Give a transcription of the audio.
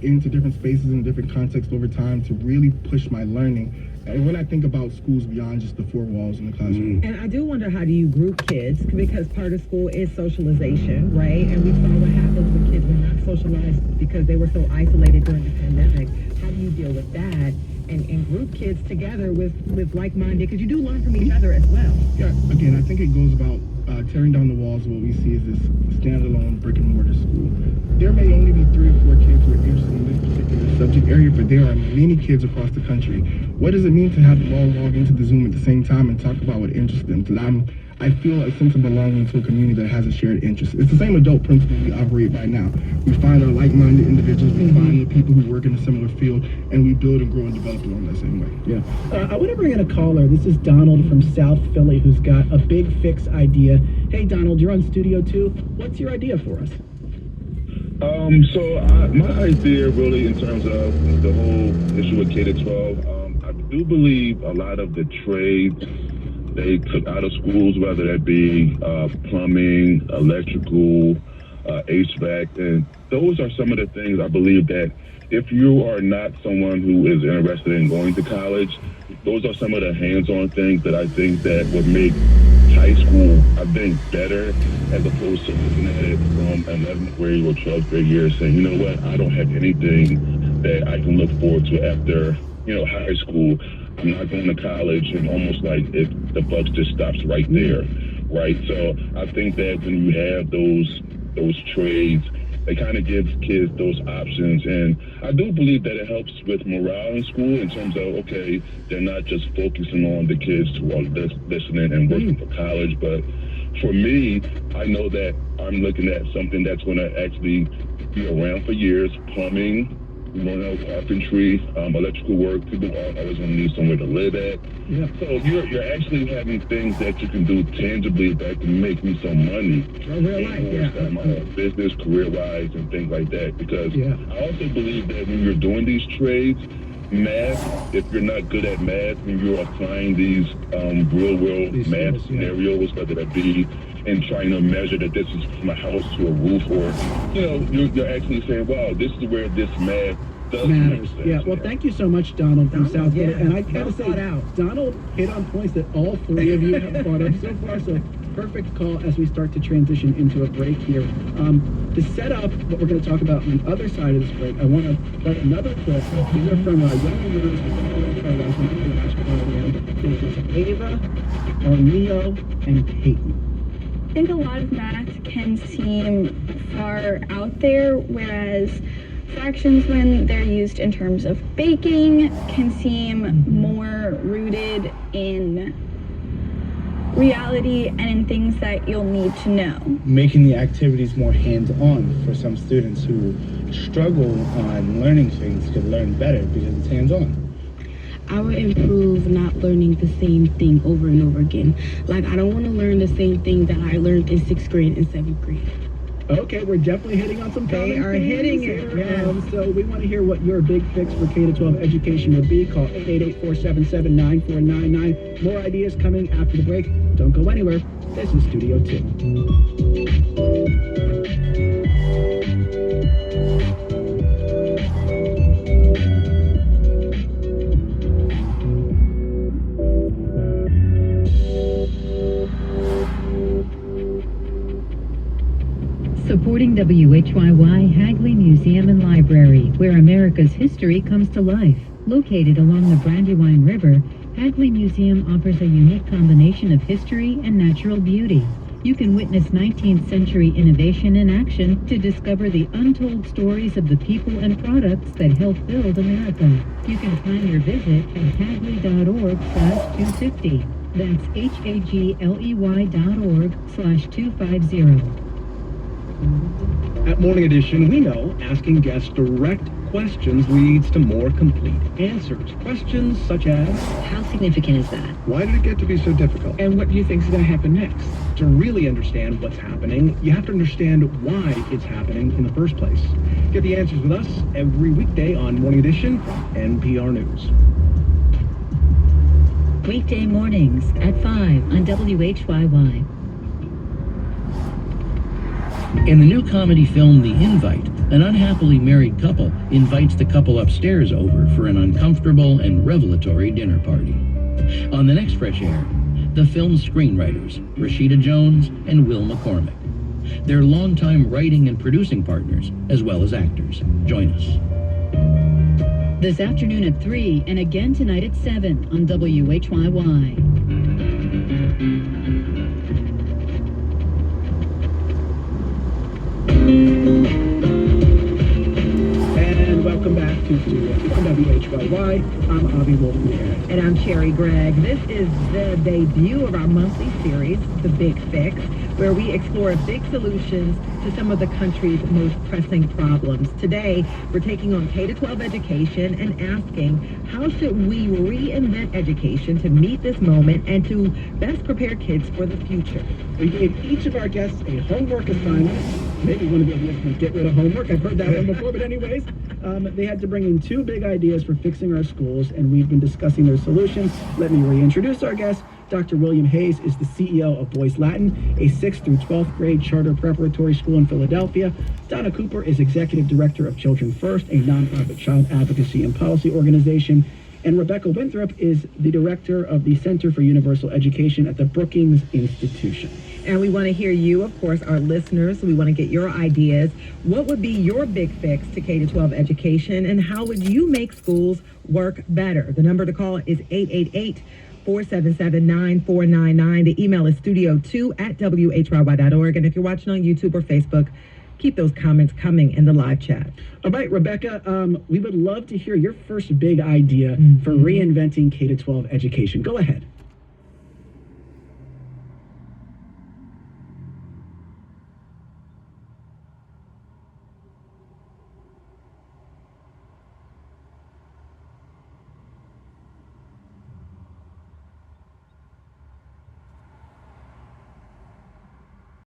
into different spaces and different contexts over time to really push my learning. And when I think about schools beyond just the four walls in the classroom. And I do wonder, how do you group kids? Because part of school is socialization, right? And we saw what happens when kids were not socialized because they were so isolated during the pandemic. How do you deal with that and group kids together with like-minded? Because you do learn from each other as well. Yeah, again, I think it goes about tearing down the walls of what we see as this standalone brick-and-mortar school. There may only be 3 or 4 kids who are interested in this particular subject area, but there are many kids across the country. What does it mean to have them all log into the Zoom at the same time and talk about what interests them? I feel a sense of belonging to a community that has a shared interest. It's the same adult principle we operate by now. We find our like-minded individuals, we find the people who work in a similar field, and we build and grow and develop along that same way. Yeah. I want to bring in a caller. This is Donald from South Philly, who's got a big fix idea. Hey, Donald, you're on Studio 2. What's your idea for us? My idea really in terms of the whole issue with K-12, I do believe a lot of the trades they took out of schools, whether that be plumbing, electrical, HVAC, and those are some of the things I believe that if you are not someone who is interested in going to college, those are some of the hands-on things that I think that would make high school, I think, better, as opposed to looking at it from 11th grade or 12th grade year saying, you know what, I don't have anything that I can look forward to after, high school. I'm not going to college, and almost like the buck just stops right there, right? So I think that when you have those trades, it kind of gives kids those options, and I do believe that it helps with morale in school in terms of, okay, they're not just focusing on the kids who are listening and working for college, but for me, I know that I'm looking at something that's going to actually be around for years. Plumbing, carpentry, electrical work. People are always going to need somewhere to live at. Yeah. So you're actually having things that you can do tangibly that can make me some money. Real life, My business, career-wise, and things like that. Because Yeah. I also believe that when you're doing these trades, math, if you're not good at math, when you're applying these real-world math scenarios, whether that be in trying to measure the distance from a house to a roof, or, you're actually saying, wow, this is where this math does Matters. make sense. Yeah, well, thank you so much, Donald from South Philly. yeah. And I gotta say, Well thought out. Donald hit on points that all 3 of you have brought up so far, so perfect call as we start to transition into a break here. To set up what we're going to talk about on the other side of this break, I want to play another clip. These are from Young Leaders This is Ava, Arneo, and Peyton. I think a lot of math can seem far out there, whereas fractions, when they're used in terms of baking, can seem more rooted in reality and in things that you'll need to know. Making the activities more hands-on for some students who struggle on learning things could learn better because it's hands-on. I would improve not learning the same thing over and over again. Like, I don't want to learn the same thing that I learned in 6th grade and 7th grade. Okay, we're definitely hitting on some They common are themes hitting here. it, yes. So we want to hear what your big fix for K-12 education would be. Call 888-477-9499. More ideas coming after the break. Don't go anywhere. This is Studio 2. Supporting WHYY Hagley Museum and Library, where America's history comes to life. Located along the Brandywine River, Hagley Museum offers a unique combination of history and natural beauty. You can witness 19th century innovation in action to discover the untold stories of the people and products that helped build America. You can plan your visit at hagley.org/250. That's hagley.org/250. At Morning Edition, we know asking guests direct questions leads to more complete answers. Questions such as, How significant is that? Why did it get to be so difficult? And what do you think is going to happen next? to really understand what's happening, you have to understand why it's happening in the first place. Get the answers with us every weekday on Morning Edition from NPR News. Weekday mornings at 5 on WHYY. In the new comedy film The Invite, An unhappily married couple invites the couple upstairs over for an uncomfortable and revelatory dinner party. On the next Fresh Air, the film's screenwriters, Rashida Jones and Will McCormick. They're longtime writing and producing partners, as well as actors. Join us. This afternoon at 3 and again tonight at 7 on WHYY. And welcome back to WHYY. I'm Avi Wolfman. And I'm Cherry Gregg. This is the debut of our monthly series, The Big Fix, where we explore big solutions to some of the country's most pressing problems. Today, we're taking on K-12 education and asking, how should we reinvent education to meet this moment and to best prepare kids for the future? We gave each of our guests a homework assignment. Maybe one of the listeners get rid of homework. I've heard that one before, but anyways, they had to bring in 2 big ideas for fixing our schools, and we've been discussing their solutions. Let me reintroduce our guest. Dr. William Hayes is the CEO of Boys Latin, a 6th through 12th grade charter preparatory school in Philadelphia. Donna Cooper is Executive Director of Children First, a nonprofit child advocacy and policy organization. And Rebecca Winthrop is the Director of the Center for Universal Education at the Brookings Institution. And we want to hear you, of course, our listeners. We want to get your ideas. What would be your big fix to K-12 education, and how would you make schools work better? The number to call is 888-477-9499. The email is studio2@whyy.org. And if you're watching on YouTube or Facebook, keep those comments coming in the live chat. All right, Rebecca, we would love to hear your first big idea for reinventing K-12 education. Go ahead.